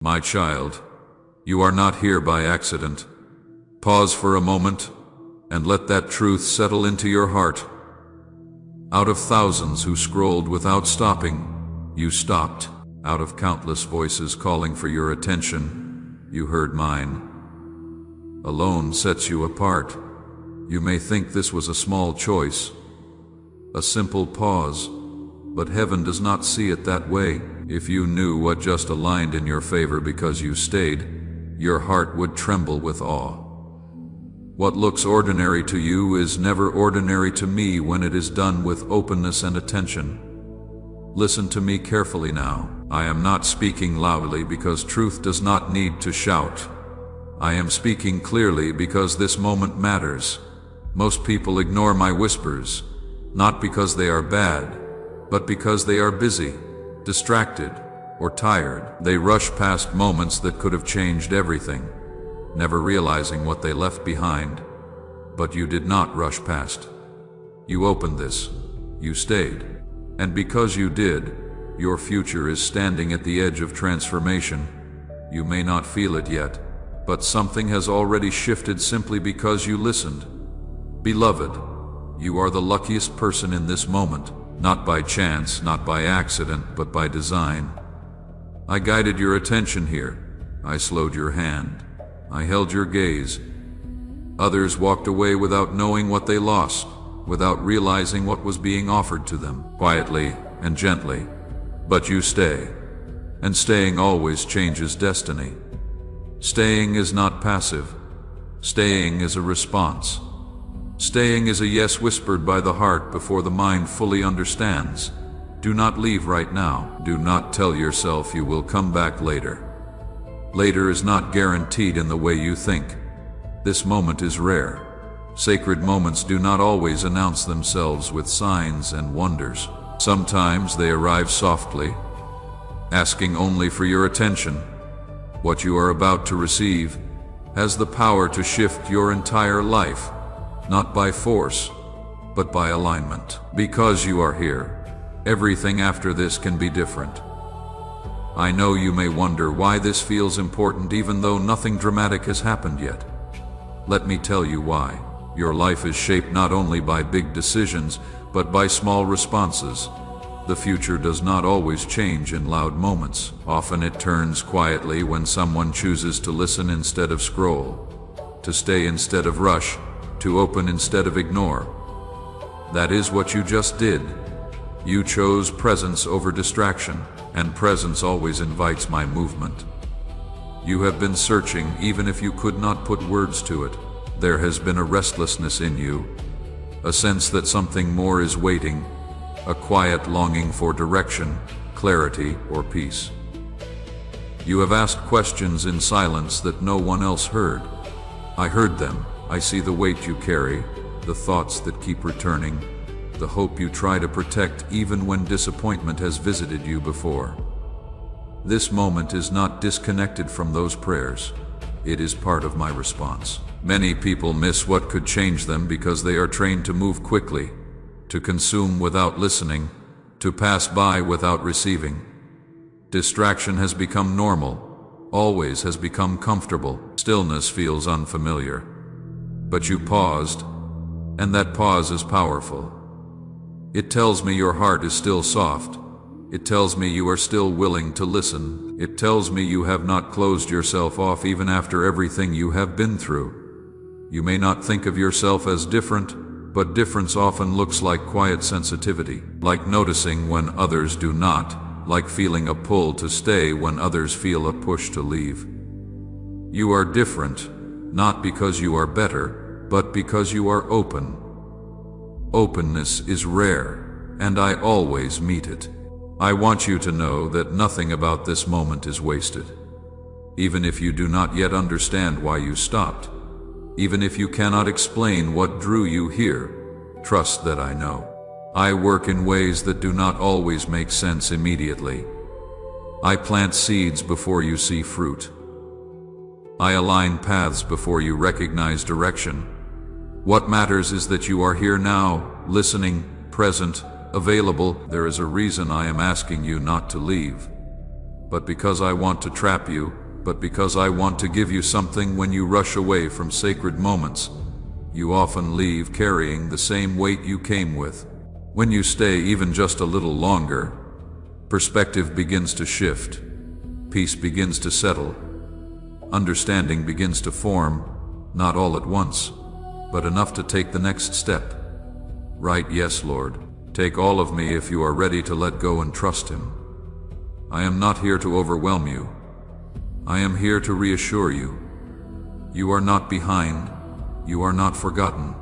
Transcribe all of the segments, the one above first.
My child, you are not here by accident. Pause for a moment and let that truth settle into your heart. Out of thousands who scrolled without stopping, you stopped. Out of countless voices calling for your attention, you heard mine. Alone sets you apart. You may think this was a small choice, a simple pause, but heaven does not see it that way. If you knew what just aligned in your favor because you stayed, your heart would tremble with awe. What looks ordinary to you is never ordinary to me when it is done with openness and attention. Listen to me carefully now. I am not speaking loudly because truth does not need to shout. I am speaking clearly because this moment matters. Most people ignore my whispers, not because they are bad, but because they are busy, distracted, or tired. They rush past moments that could have changed everything, never realizing what they left behind. But you did not rush past. You opened this. You stayed. And because you did, your future is standing at the edge of transformation. You may not feel it yet, but something has already shifted simply because you listened. Beloved, you are the luckiest person in this moment, not by chance, not by accident, but by design. I guided your attention here. I slowed your hand. I held your gaze. Others walked away without knowing what they lost, without realizing what was being offered to them, quietly and gently. But you stay, and staying always changes destiny. Staying is not passive. Staying is a response. Staying is a yes whispered by the heart before the mind fully understands. Do not leave right now. Do not tell yourself you will come back later. Later is not guaranteed in the way you think. This moment is rare. Sacred moments do not always announce themselves with signs and wonders. Sometimes they arrive softly, asking only for your attention. What you are about to receive has the power to shift your entire life, not by force, but by alignment. Because you are here, everything after this can be different. I know you may wonder why this feels important even though nothing dramatic has happened yet. Let me tell you why. Your life is shaped not only by big decisions, but by small responses. The future does not always change in loud moments. Often it turns quietly when someone chooses to listen instead of scroll, to stay instead of rush, to open instead of ignore. That is what you just did. You chose presence over distraction, and presence always invites my movement. You have been searching even if you could not put words to it. There has been a restlessness in you, a sense that something more is waiting, a quiet longing for direction, clarity, or peace. You have asked questions in silence that no one else heard. I heard them. I see the weight you carry, the thoughts that keep returning, the hope you try to protect even when disappointment has visited you before. This moment is not disconnected from those prayers. It is part of my response. Many people miss what could change them because they are trained to move quickly, to consume without listening, to pass by without receiving. Distraction has become normal, always has become comfortable. Stillness feels unfamiliar. But you paused, and that pause is powerful. It tells me your heart is still soft. It tells me you are still willing to listen. It tells me you have not closed yourself off even after everything you have been through. You may not think of yourself as different, but difference often looks like quiet sensitivity, like noticing when others do not, like feeling a pull to stay when others feel a push to leave. You are different, not because you are better, but because you are open. Openness is rare, and I always meet it. I want you to know that nothing about this moment is wasted. Even if you do not yet understand why you stopped, even if you cannot explain what drew you here, trust that I know. I work in ways that do not always make sense immediately. I plant seeds before you see fruit. I align paths before you recognize direction. What matters is that you are here now, listening, present, available. There is a reason I am asking you not to leave. but because I want to trap you, but because I want to give you something. When you rush away from sacred moments, you often leave carrying the same weight you came with. When you stay even just a little longer, perspective begins to shift, peace begins to settle, understanding begins to form, not all at once, but enough to take the next step. Right, yes, Lord, take all of me if you are ready to let go and trust Him. I am not here to overwhelm you. I am here to reassure you. You are not behind. You are not forgotten.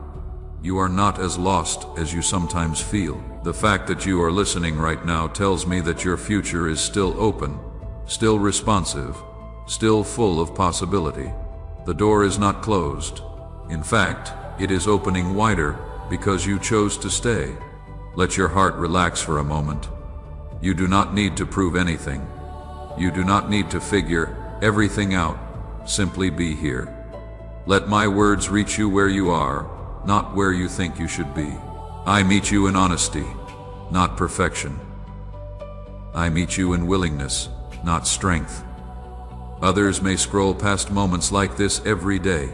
You are not as lost as you sometimes feel. The fact that you are listening right now tells me that your future is still open, still responsive, still full of possibility. The door is not closed. In fact, it is opening wider because you chose to stay. Let your heart relax for a moment. You do not need to prove anything. You do not need to figure everything out. Simply be here. Let my words reach you where you are, not where you think you should be. I meet you in honesty, not perfection. I meet you in willingness, not strength. Others may scroll past moments like this every day.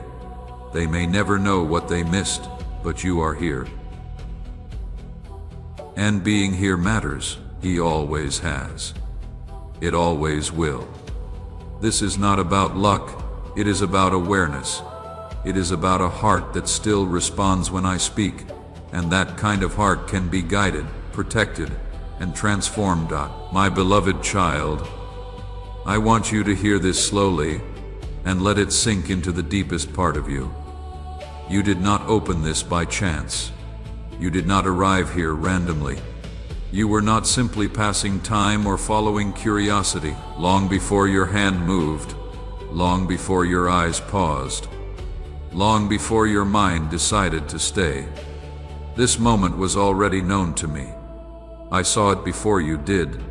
They may never know what they missed, but you are here. And being here matters. He always has. It always will. This is not about luck. It is about awareness. It is about a heart that still responds when I speak, and that kind of heart can be guided, protected, and transformed. My beloved child, I want you to hear this slowly and let it sink into the deepest part of you. You did not open this by chance. You did not arrive here randomly. You were not simply passing time or following curiosity. Long before your hand moved, long before your eyes paused, long before your mind decided to stay, this moment was already known to me. I saw it before you did.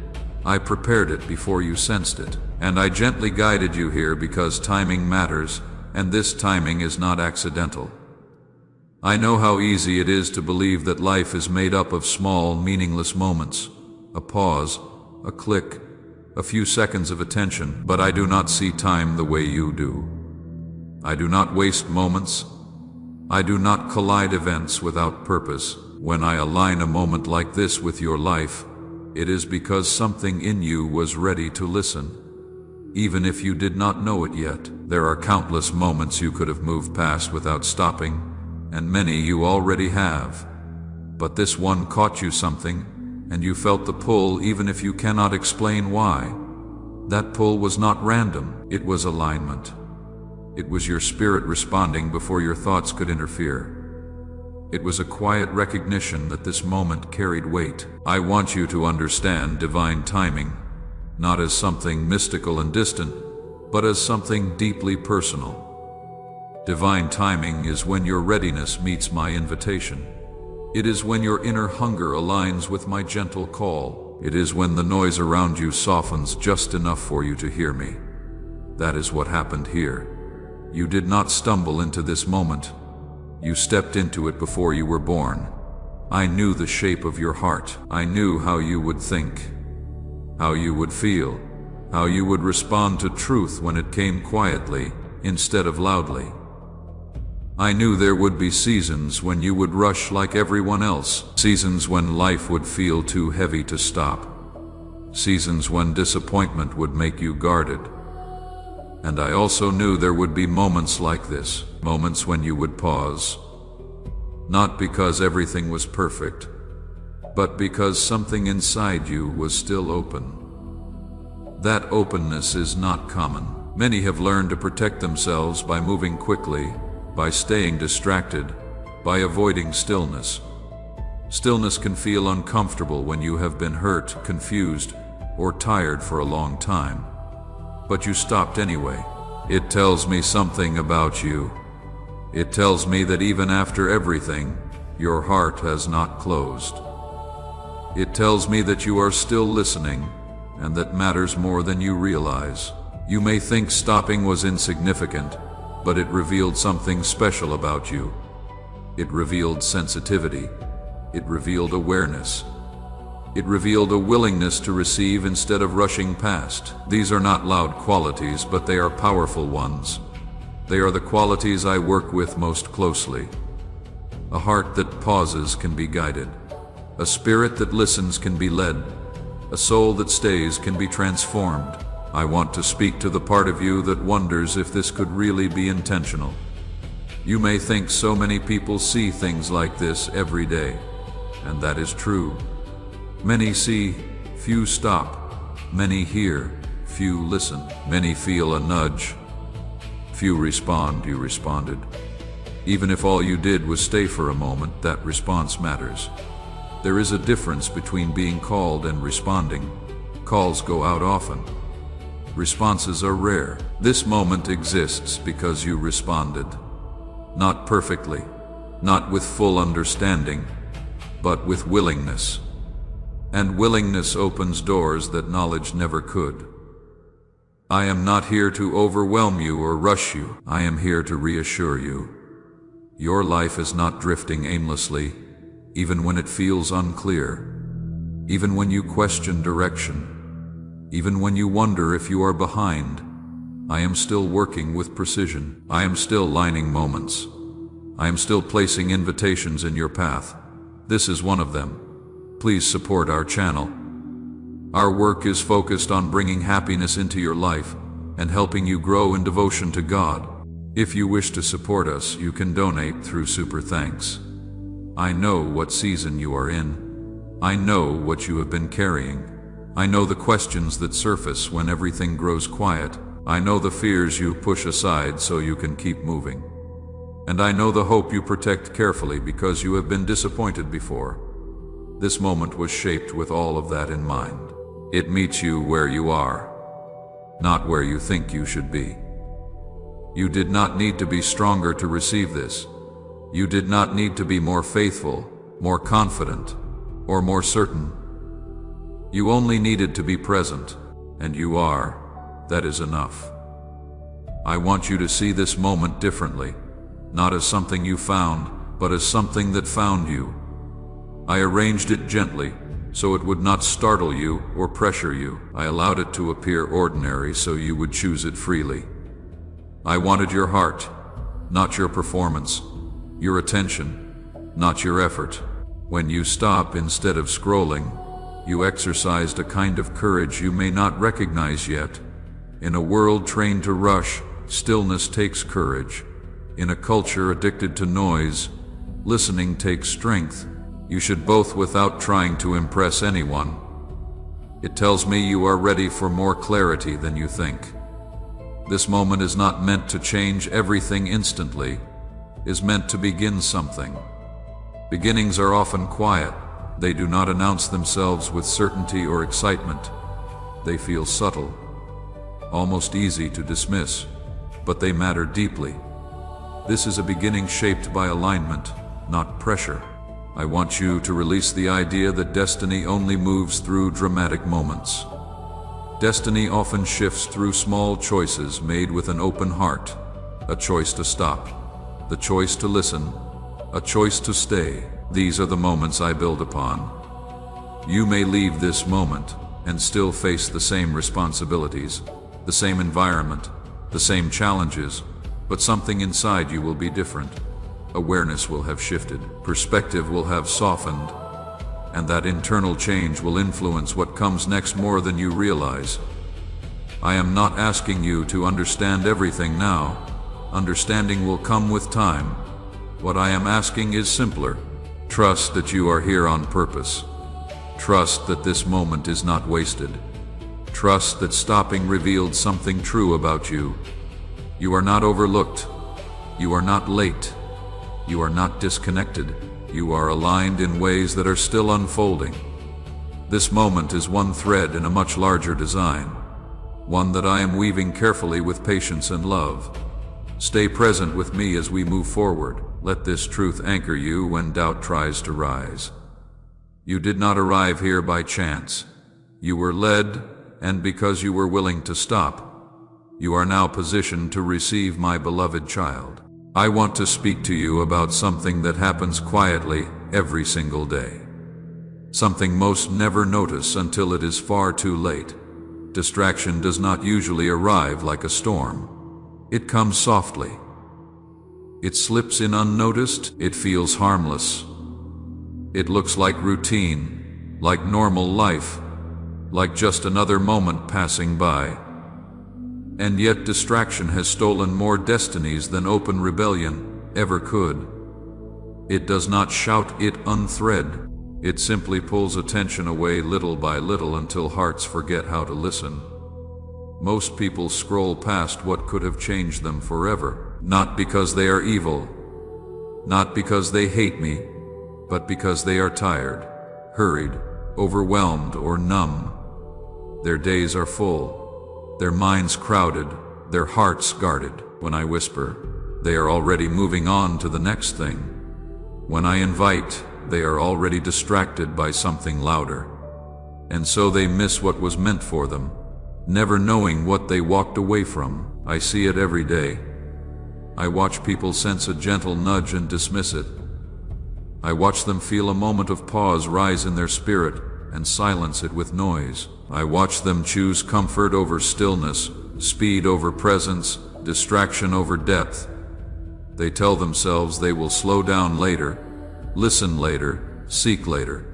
I prepared it before you sensed it. And I gently guided you here because timing matters, and this timing is not accidental. I know how easy it is to believe that life is made up of small, meaningless moments. A pause, a click, a few seconds of attention, but I do not see time the way you do. I do not waste moments. I do not collide events without purpose. When I align a moment like this with your life, it is because something in you was ready to listen. Even if you did not know it yet, there are countless moments you could have moved past without stopping, and many you already have. But this one caught you something, and you felt the pull even if you cannot explain why. That pull was not random, it was alignment. It was your spirit responding before your thoughts could interfere. It was a quiet recognition that this moment carried weight. I want you to understand divine timing, not as something mystical and distant, but as something deeply personal. Divine timing is when your readiness meets my invitation. It is when your inner hunger aligns with my gentle call. It is when the noise around you softens just enough for you to hear me. That is what happened here. You did not stumble into this moment. You stepped into it before you were born. I knew the shape of your heart. I knew how you would think, how you would feel, how you would respond to truth when it came quietly instead of loudly. I knew there would be seasons when you would rush like everyone else, seasons when life would feel too heavy to stop, seasons when disappointment would make you guarded. And I also knew there would be moments like this, moments when you would pause, not because everything was perfect, but because something inside you was still open. That openness is not common. Many have learned to protect themselves by moving quickly, by staying distracted, by avoiding stillness. Stillness can feel uncomfortable when you have been hurt, confused, or tired for a long time. But you stopped anyway. It tells me something about you. It tells me that even after everything, your heart has not closed. It tells me that you are still listening, and that matters more than you realize. You may think stopping was insignificant, but it revealed something special about you. It revealed sensitivity. It revealed awareness. It revealed a willingness to receive instead of rushing past. These are not loud qualities, but they are powerful ones. They are the qualities I work with most closely. A heart that pauses can be guided. A spirit that listens can be led. A soul that stays can be transformed. I want to speak to the part of you that wonders if this could really be intentional. You may think so many people see things like this every day, and that is true. Many see, few stop. Many hear, few listen. Many feel a nudge. Few respond. You responded. Even if all you did was stay for a moment, that response matters. There is a difference between being called and responding. Calls go out often. Responses are rare. This moment exists because you responded. Not perfectly, not with full understanding, but with willingness. And willingness opens doors that knowledge never could. I am not here to overwhelm you or rush you. I am here to reassure you. Your life is not drifting aimlessly, even when it feels unclear, even when you question direction, even when you wonder if you are behind. I am still working with precision. I am still lining moments. I am still placing invitations in your path. This is one of them. Please support our channel. Our work is focused on bringing happiness into your life and helping you grow in devotion to God. If you wish to support us, you can donate through Super Thanks. I know what season you are in. I know what you have been carrying. I know the questions that surface when everything grows quiet. I know the fears you push aside so you can keep moving. And I know the hope you protect carefully because you have been disappointed before. This moment was shaped with all of that in mind. It meets you where you are, not where you think you should be. You did not need to be stronger to receive this. You did not need to be more faithful, more confident, or more certain. You only needed to be present, and you are. That is enough. I want you to see this moment differently, not as something you found, but as something that found you. I arranged it gently, so it would not startle you or pressure you. I allowed it to appear ordinary so you would choose it freely. I wanted your heart, not your performance, your attention, not your effort. When you stop instead of scrolling, you exercised a kind of courage you may not recognize yet. In a world trained to rush, stillness takes courage. In a culture addicted to noise, listening takes strength. You should both without trying to impress anyone. It tells me you are ready for more clarity than you think. This moment is not meant to change everything instantly, is meant to begin something. Beginnings are often quiet. They do not announce themselves with certainty or excitement. They feel subtle, almost easy to dismiss, but they matter deeply. This is a beginning shaped by alignment, not pressure. I want you to release the idea that destiny only moves through dramatic moments. Destiny often shifts through small choices made with an open heart. A choice to stop, the choice to listen, a choice to stay. These are the moments I build upon. You may leave this moment and still face the same responsibilities, the same environment, the same challenges, but something inside you will be different. Awareness will have shifted, perspective will have softened, and that internal change will influence what comes next more than you realize. I am not asking you to understand everything now. Understanding will come with time. What I am asking is simpler. Trust that you are here on purpose. Trust that this moment is not wasted. Trust that stopping revealed something true about you. You are not overlooked. You are not late. You are not disconnected. You are aligned in ways that are still unfolding. This moment is one thread in a much larger design, one that I am weaving carefully with patience and love. Stay present with me as we move forward. Let this truth anchor you when doubt tries to rise. You did not arrive here by chance. You were led, and because you were willing to stop, you are now positioned to receive my beloved child. I want to speak to you about something that happens quietly every single day. something most never notice until it is far too late. Distraction does not usually arrive like a storm. It comes softly. It slips in unnoticed. It feels harmless. It looks like routine, like normal life, like just another moment passing by. And yet distraction has stolen more destinies than open rebellion ever could. It does not shout, it unthread. It simply pulls attention away little by little until hearts forget how to listen. Most people scroll past what could have changed them forever, not because they are evil, not because they hate me, but because they are tired, hurried, overwhelmed, or numb. Their days are full, their minds crowded, their hearts guarded. When I whisper, they are already moving on to the next thing. When I invite, they are already distracted by something louder. And so they miss what was meant for them, never knowing what they walked away from. I see it every day. I watch people sense a gentle nudge and dismiss it. I watch them feel a moment of pause rise in their spirit and silence it with noise. I watch them choose comfort over stillness, speed over presence, distraction over depth. They tell themselves they will slow down later, listen later, seek later.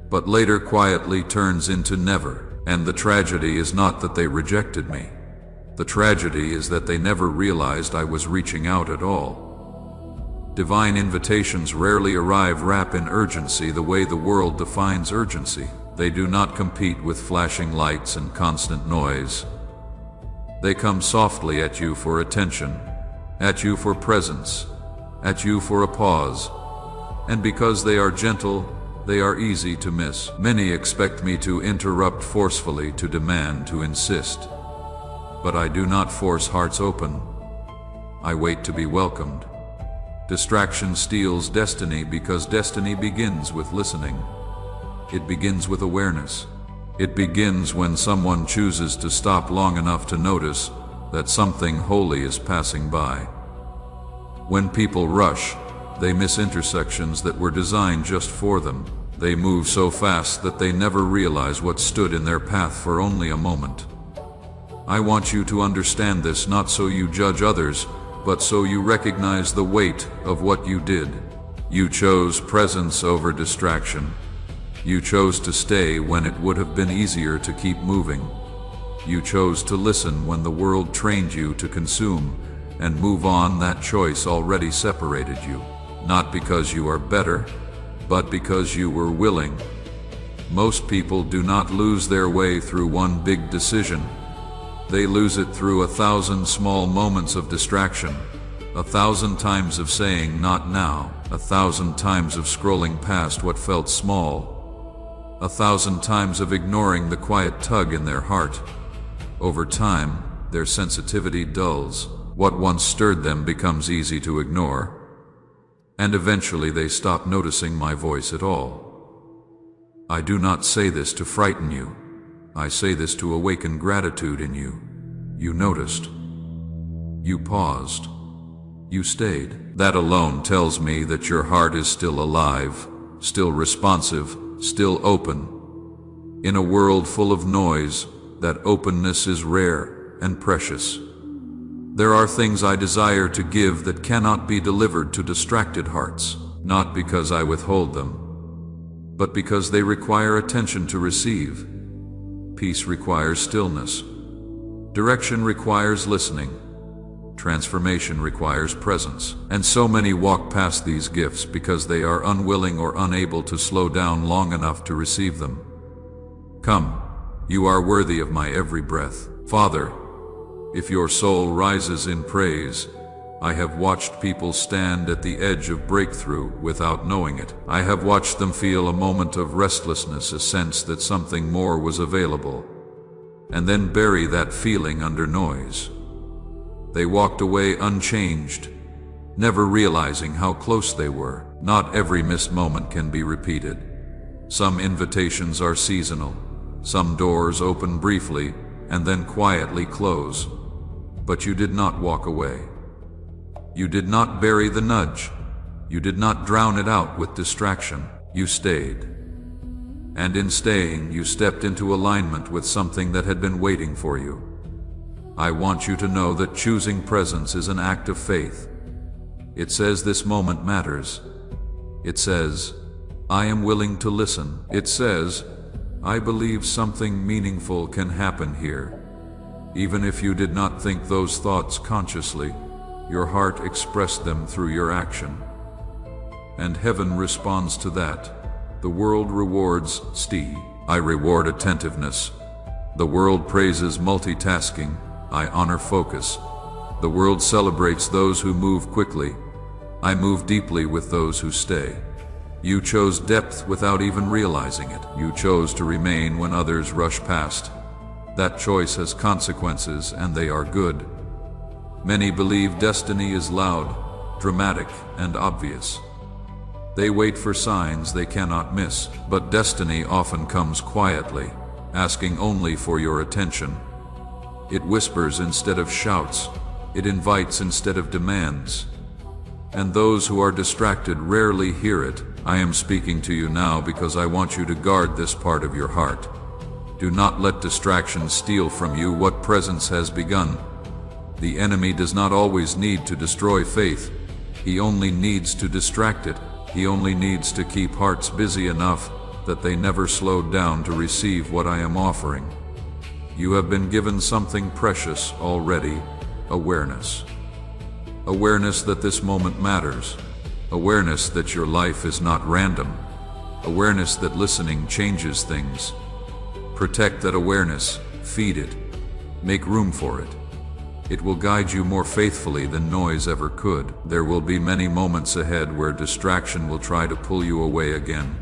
But later quietly turns into never. And the tragedy is not that they rejected me. The tragedy is that they never realized I was reaching out at all. Divine invitations rarely arrive wrapped in urgency the way the world defines urgency. They do not compete with flashing lights and constant noise. They come softly at you for attention, at you for presence, at you for a pause. And because they are gentle, they are easy to miss. Many expect me to interrupt forcefully, to demand, to insist. But I do not force hearts open. I wait to be welcomed. Distraction steals destiny because destiny begins with listening. It begins with awareness. It begins when someone chooses to stop long enough to notice that something holy is passing by. When people rush, they miss intersections that were designed just for them. They move so fast that they never realize what stood in their path for only a moment. I want you to understand this, not so you judge others, but so you recognize the weight of what you did. You chose presence over distraction. You chose to stay when it would have been easier to keep moving. You chose to listen when the world trained you to consume, and move on. That choice already separated you. Not because you are better, but because you were willing. Most people do not lose their way through one big decision. They lose it through 1,000 small moments of distraction, 1,000 times of saying not now, 1,000 times of scrolling past what felt small, 1,000 times of ignoring the quiet tug in their heart. Over time, their sensitivity dulls. What once stirred them becomes easy to ignore. And eventually they stop noticing my voice at all. I do not say this to frighten you. I say this to awaken gratitude in you. You noticed. You paused. You stayed. That alone tells me that your heart is still alive, still responsive, still open. In a world full of noise, that openness is rare and precious. There are things I desire to give that cannot be delivered to distracted hearts, not because I withhold them, but because they require attention to receive. Peace requires stillness. Direction requires listening. Transformation requires presence. And so many walk past these gifts because they are unwilling or unable to slow down long enough to receive them. Come, you are worthy of my every breath. Father, if your soul rises in praise, I have watched people stand at the edge of breakthrough without knowing it. I have watched them feel a moment of restlessness, a sense that something more was available, and then bury that feeling under noise. They walked away unchanged, never realizing how close they were. Not every missed moment can be repeated. Some invitations are seasonal. Some doors open briefly and then quietly close. But you did not walk away. You did not bury the nudge. You did not drown it out with distraction. You stayed. And in staying, you stepped into alignment with something that had been waiting for you. I want you to know that choosing presence is an act of faith. It says this moment matters. It says, I am willing to listen. It says, I believe something meaningful can happen here. Even if you did not think those thoughts consciously, your heart expressed them through your action. And heaven responds to that. The world rewards I reward attentiveness. The world praises multitasking. I honor focus. The world celebrates those who move quickly. I move deeply with those who stay. You chose depth without even realizing it. You chose to remain when others rush past. That choice has consequences, and they are good. Many believe destiny is loud, dramatic, and obvious. They wait for signs they cannot miss, but destiny often comes quietly, asking only for your attention. It whispers instead of shouts. It invites instead of demands. And those who are distracted rarely hear it. I am speaking to you now because I want you to guard this part of your heart. Do not let distraction steal from you what presence has begun. The enemy does not always need to destroy faith. He only needs to distract it. He only needs to keep hearts busy enough that they never slowed down to receive what I am offering. You have been given something precious already, awareness. Awareness that this moment matters. Awareness that your life is not random. Awareness that listening changes things. Protect that awareness, feed it, make room for it. It will guide you more faithfully than noise ever could. There will be many moments ahead where distraction will try to pull you away again.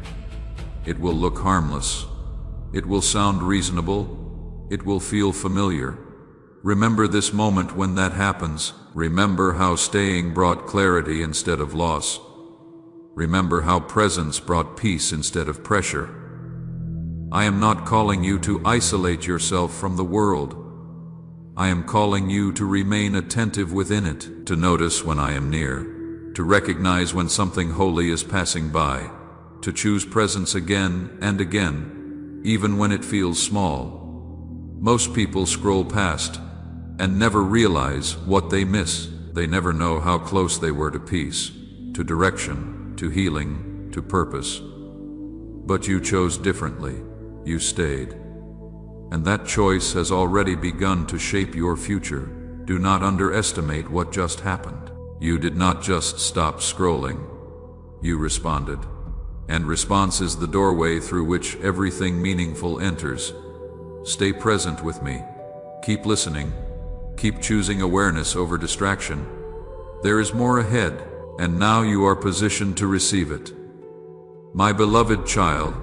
It will look harmless. It will sound reasonable. It will feel familiar. Remember this moment when that happens. Remember how staying brought clarity instead of loss. Remember how presence brought peace instead of pressure. I am not calling you to isolate yourself from the world. I am calling you to remain attentive within it, to notice when I am near, to recognize when something holy is passing by, to choose presence again and again, even when it feels small. Most people scroll past and never realize what they miss. They never know how close they were to peace, to direction, to healing, to purpose. But you chose differently. You stayed. And that choice has already begun to shape your future. Do not underestimate what just happened. You did not just stop scrolling. You responded. And response is the doorway through which everything meaningful enters. Stay present with me. Keep listening. Keep choosing awareness over distraction. There is more ahead, and now you are positioned to receive it. My beloved child,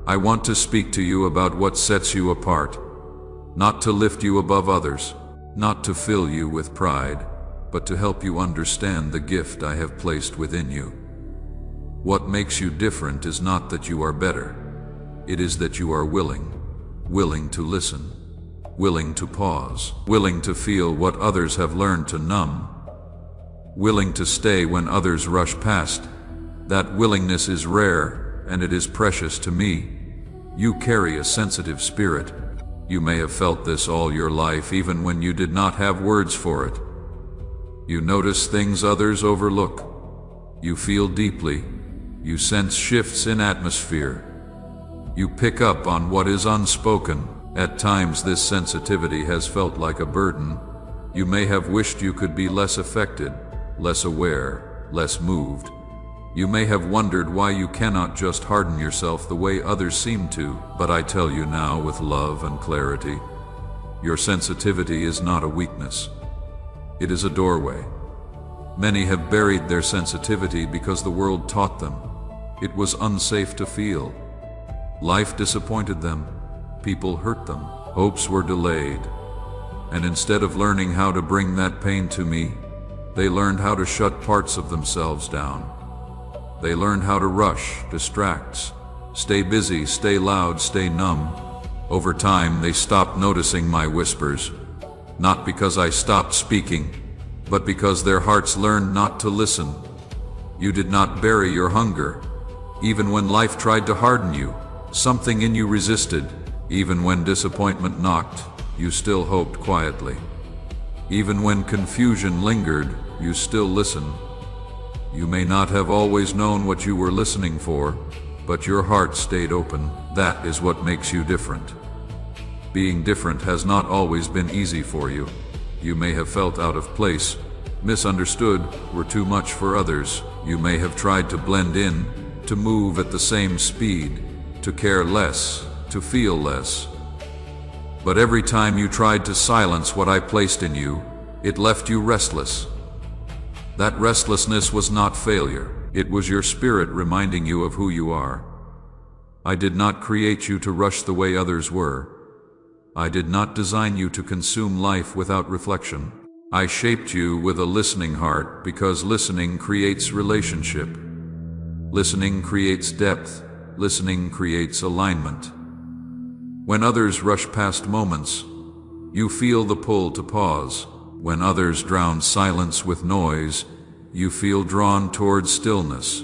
I want to speak to you about what sets you apart, not to lift you above others, not to fill you with pride, but to help you understand the gift I have placed within you. What makes you different is not that you are better. It is that you are willing to listen, willing to pause, willing to feel what others have learned to numb, willing to stay when others rush past. That willingness is rare, and it is precious to me. You carry a sensitive spirit. You may have felt this all your life, even when you did not have words for it. You notice things others overlook. You feel deeply. You sense shifts in atmosphere. You pick up on what is unspoken. At times this sensitivity has felt like a burden. You may have wished you could be less affected, less aware, less moved. You may have wondered why you cannot just harden yourself the way others seem to, but I tell you now with love and clarity, your sensitivity is not a weakness. It is a doorway. Many have buried their sensitivity because the world taught them. It was unsafe to feel. Life disappointed them. People hurt them. Hopes were delayed. And instead of learning how to bring that pain to me, they learned how to shut parts of themselves down. They learned how to rush, distract, stay busy, stay loud, stay numb. Over time, they stopped noticing my whispers, not because I stopped speaking, but because their hearts learned not to listen. You did not bury your hunger. Even when life tried to harden you, Something in you resisted. Even when disappointment knocked, you still hoped quietly. Even when confusion lingered, you still listened. You may not have always known what you were listening for, but your heart stayed open. That is what makes you different. Being different has not always been easy for you. You may have felt out of place, misunderstood, were too much for others. You may have tried to blend in, to move at the same speed, to care less, to feel less. But every time you tried to silence what I placed in you, it left you restless. That restlessness was not failure. It was your spirit reminding you of who you are. I did not create you to rush the way others were. I did not design you to consume life without reflection. I shaped you with a listening heart because listening creates relationship. Listening creates depth. Listening creates alignment. When others rush past moments, you feel the pull to pause. When others drown silence with noise, you feel drawn towards stillness.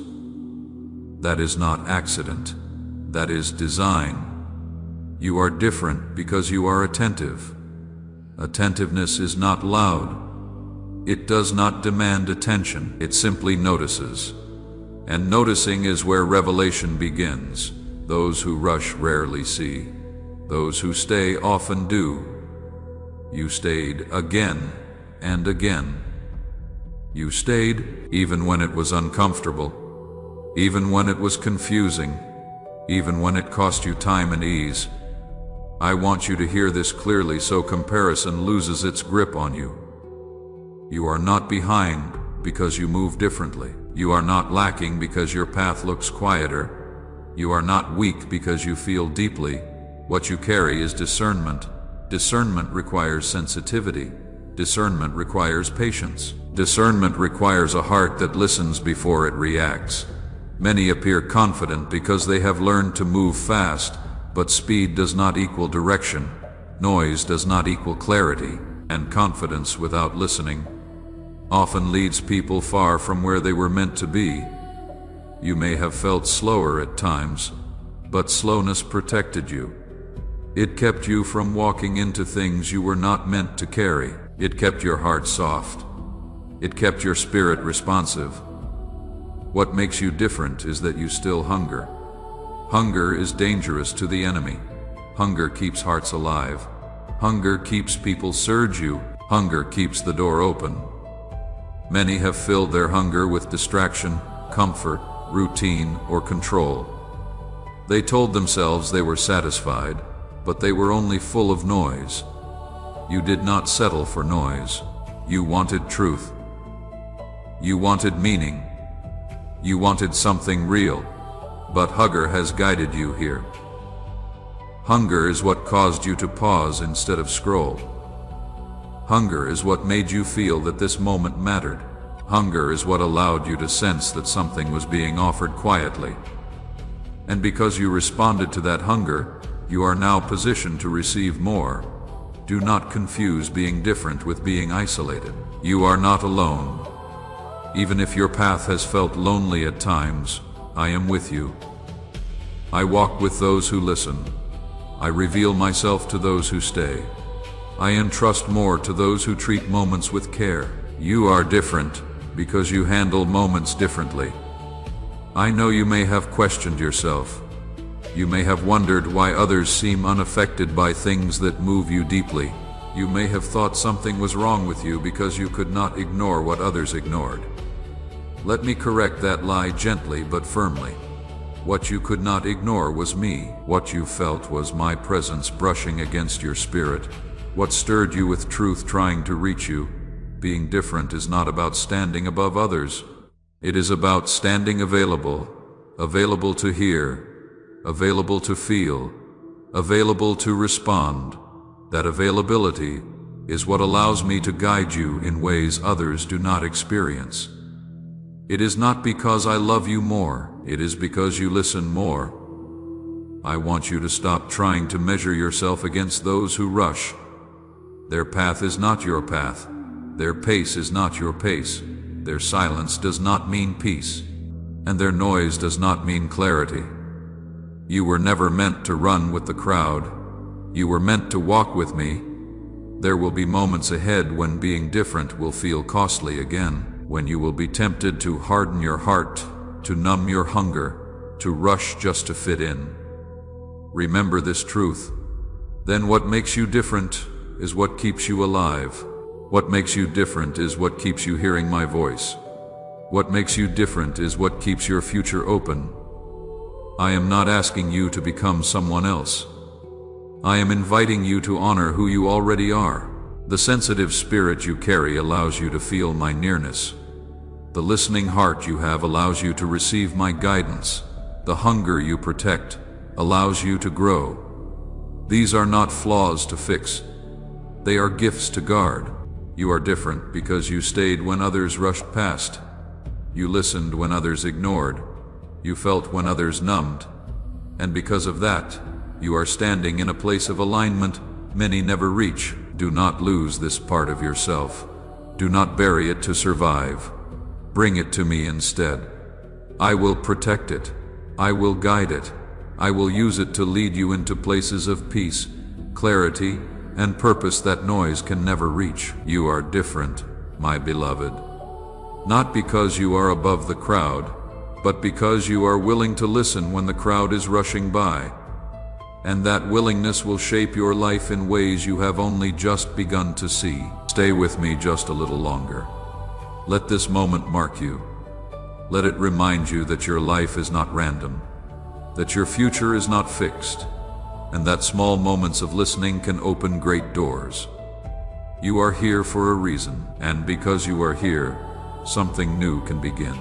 That is not accident. That is design. You are different because you are attentive. Attentiveness is not loud. It does not demand attention. It simply notices. And noticing is where revelation begins. Those who rush rarely see. Those who stay often do. You stayed again and again. You stayed even when it was uncomfortable, even when it was confusing, even when it cost you time and ease. I want you to hear this clearly so comparison loses its grip on you. You are not behind because you move differently. You are not lacking because your path looks quieter. You are not weak because you feel deeply. What you carry is discernment. Discernment requires sensitivity. Discernment requires patience. Discernment requires a heart that listens before it reacts. Many appear confident because they have learned to move fast, but speed does not equal direction. Noise does not equal clarity, and confidence without listening often leads people far from where they were meant to be. You may have felt slower at times, but slowness protected you. It kept you from walking into things you were not meant to carry. It kept your heart soft. It kept your spirit responsive. What makes you different is that you still hunger. Hunger is dangerous to the enemy. Hunger keeps hearts alive. Hunger keeps people surge you. Hunger keeps the door open. Many have filled their hunger with distraction, comfort, routine, or control. They told themselves they were satisfied, but they were only full of noise. You did not settle for noise. You wanted truth. You wanted meaning. You wanted something real. But hunger has guided you here. Hunger is what caused you to pause instead of scroll. Hunger is what made you feel that this moment mattered. Hunger is what allowed you to sense that something was being offered quietly. And because you responded to that hunger, you are now positioned to receive more. Do not confuse being different with being isolated. You are not alone. Even if your path has felt lonely at times, I am with you. I walk with those who listen. I reveal myself to those who stay. I entrust more to those who treat moments with care. You are different because you handle moments differently. I know you may have questioned yourself. You may have wondered why others seem unaffected by things that move you deeply. You may have thought something was wrong with you because you could not ignore what others ignored. Let me correct that lie gently but firmly. What you could not ignore was me. What you felt was my presence brushing against your spirit. What stirred you with truth trying to reach you. Being different is not about standing above others. It is about standing available, available to hear, available to feel, available to respond. That availability is what allows me to guide you in ways others do not experience. It is not because I love you more, it is because you listen more. I want you to stop trying to measure yourself against those who rush. Their path is not your path. Their pace is not your pace. Their silence does not mean peace. And their noise does not mean clarity. You were never meant to run with the crowd. You were meant to walk with me. There will be moments ahead when being different will feel costly again, when you will be tempted to harden your heart, to numb your hunger, to rush just to fit in. Remember this truth. Then what makes you different is what keeps you alive. What makes you different is what keeps you hearing my voice. What makes you different is what keeps your future open. I am not asking you to become someone else. I am inviting you to honor who you already are. The sensitive spirit you carry allows you to feel my nearness. The listening heart you have allows you to receive my guidance. The hunger you protect allows you to grow. These are not flaws to fix. They are gifts to guard. You are different because you stayed when others rushed past. You listened when others ignored. You felt when others numbed. And because of that, you are standing in a place of alignment many never reach. Do not lose this part of yourself. Do not bury it to survive. Bring it to me instead. I will protect it. I will guide it. I will use it to lead you into places of peace, clarity, and purpose that noise can never reach. You are different, my beloved. Not because you are above the crowd, but because you are willing to listen when the crowd is rushing by. And that willingness will shape your life in ways you have only just begun to see. Stay with me just a little longer. Let this moment mark you. Let it remind you that your life is not random, that your future is not fixed, and that small moments of listening can open great doors. You are here for a reason, and because you are here, something new can begin.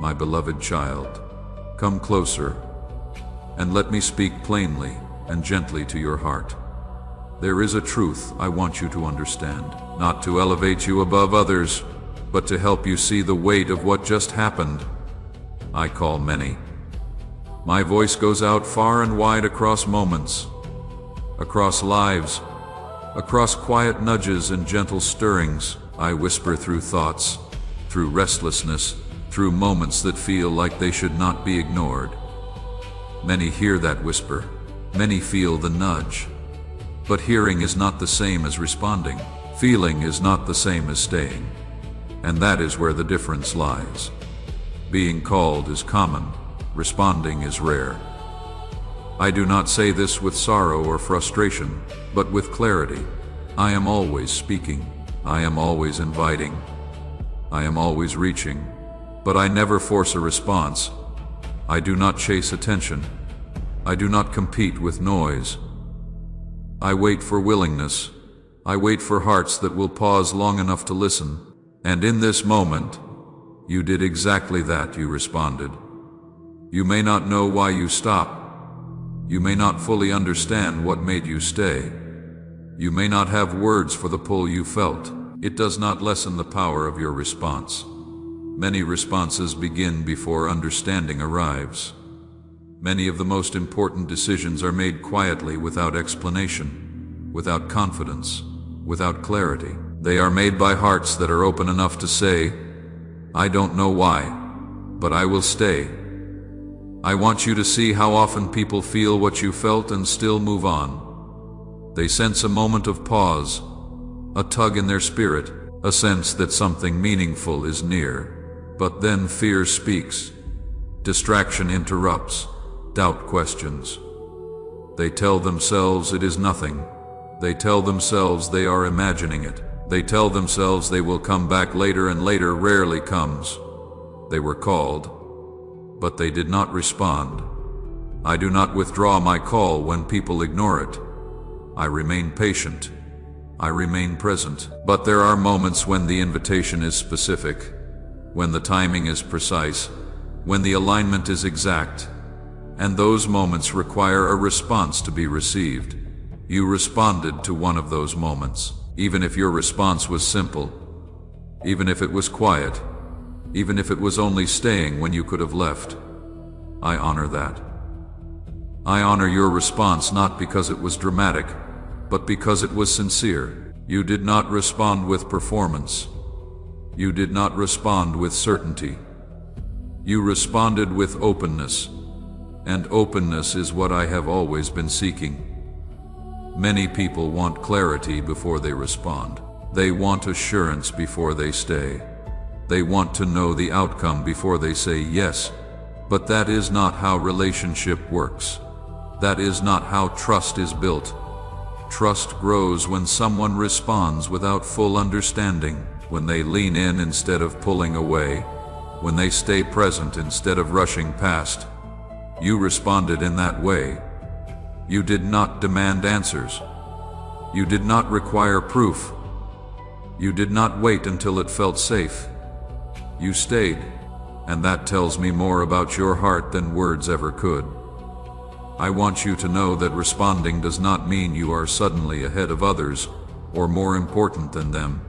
My beloved child, come closer, and let me speak plainly and gently to your heart. There is a truth I want you to understand, not to elevate you above others, but to help you see the weight of what just happened. I call many. My voice goes out far and wide across moments, across lives, across quiet nudges and gentle stirrings. I whisper through thoughts, through restlessness, through moments that feel like they should not be ignored. Many hear that whisper. Many feel the nudge. But hearing is not the same as responding. Feeling is not the same as staying. And that is where the difference lies. Being called is common. Responding is rare. I do not say this with sorrow or frustration, but with clarity. I am always speaking. I am always inviting. I am always reaching. But I never force a response. I do not chase attention. I do not compete with noise. I wait for willingness. I wait for hearts that will pause long enough to listen. And in this moment, you did exactly that. You responded. You may not know why you stopped. You may not fully understand what made you stay. You may not have words for the pull you felt. It does not lessen the power of your response. Many responses begin before understanding arrives. Many of the most important decisions are made quietly, without explanation, without confidence, without clarity. They are made by hearts that are open enough to say, I don't know why, but I will stay. I want you to see how often people feel what you felt and still move on. They sense a moment of pause, a tug in their spirit, a sense that something meaningful is near. But then fear speaks. Distraction interrupts. Doubt questions. They tell themselves it is nothing. They tell themselves they are imagining it. They tell themselves they will come back later, and later rarely comes. They were called, but they did not respond. I do not withdraw my call when people ignore it. I remain patient. I remain present. But there are moments when the invitation is specific, when the timing is precise, when the alignment is exact, and those moments require a response to be received. You responded to one of those moments. Even if your response was simple, even if it was quiet, even if it was only staying when you could have left, I honor that. I honor your response not because it was dramatic, but because it was sincere. You did not respond with performance. You did not respond with certainty. You responded with openness. And openness is what I have always been seeking. Many people want clarity before they respond. They want assurance before they stay. They want to know the outcome before they say yes. But that is not how relationship works. That is not how trust is built. Trust grows when someone responds without full understanding, when they lean in instead of pulling away, when they stay present instead of rushing past. You responded in that way. You did not demand answers. You did not require proof. You did not wait until it felt safe. You stayed, and that tells me more about your heart than words ever could. I want you to know that responding does not mean you are suddenly ahead of others or more important than them.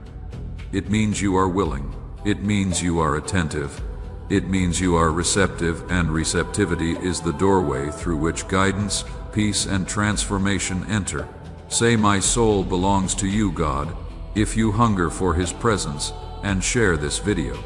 It means you are willing. It means you are attentive. It means you are receptive, and receptivity is the doorway through which guidance, peace, and transformation enter. Say, my soul belongs to you, God, if you hunger for His presence, and share this video.